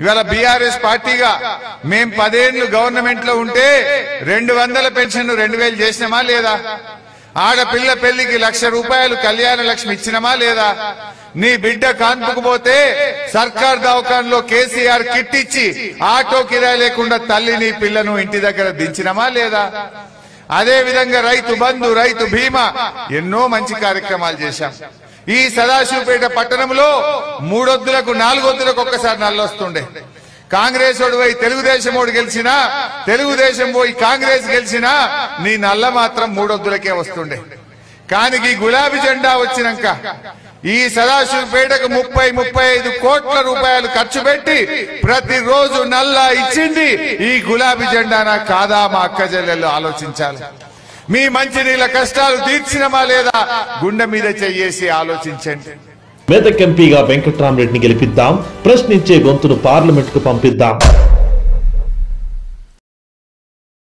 ఇవాళ బీఆర్ఎస్ పార్టీగా మేం 10 ఏళ్లు గవర్నమెంట్ లో ఉంటే 200 పెన్షన్ 2000 చేసినామా లేదా? ఆడపిల్ల పెళ్లికి 1,00,000 రూపాయలు కళ్యాణ లక్ష్మి ఇచ్చినమా లేదా? నీ బిడ్డ కాన్పుకు పోతే సర్కార్ దవాఖానలో కేసీఆర్ కిట్ ఇచ్చి ఆటో కిరాయి లేకుండా తల్లిని పిల్లను ఇంటి దగ్గర దించినమా లేదా? అదే విధంగా రైతు బంధు, రైతు బీమా ఎన్నో మంచి కార్యక్రమాలు చేశాం. ఈ సదాశివపేట పట్టణంలో 3 వద్దులకు 4 వద్దులకు ఒక్కసారి నల్లొస్తుండే. కాంగ్రెస్ ఓడి పోయి తెలుగుదేశం ఓడి గెలిచినా, తెలుగుదేశం పోయి కాంగ్రెస్ గెలిచినా నీ నల్ల మాత్రం 3 వద్దులకే వస్తుండే. కానీ ఈ గులాబీ జెండా వచ్చినాక ఈ సదాశివపేటకు 30-35 కోట్ల రూపాయలు ఖర్చు పెట్టి ప్రతిరోజు నల్ల ఇచ్చింది ఈ గులాబీ జెండానా కాదా? మా అక్క చెల్లెళ్ళు ఆలోచించాలి. మీ మంచినీళ్ళ కష్టాలు తీర్చినమా లేదా? గుండె మీద చెయ్యేసి ఆలోచించండి. మెదక్ ఎంపీగా వెంకట్రామరెడ్డిని గెలిపిద్దాం, ప్రశ్నించే గొంతును పార్లమెంట్ కు పంపిద్దాం.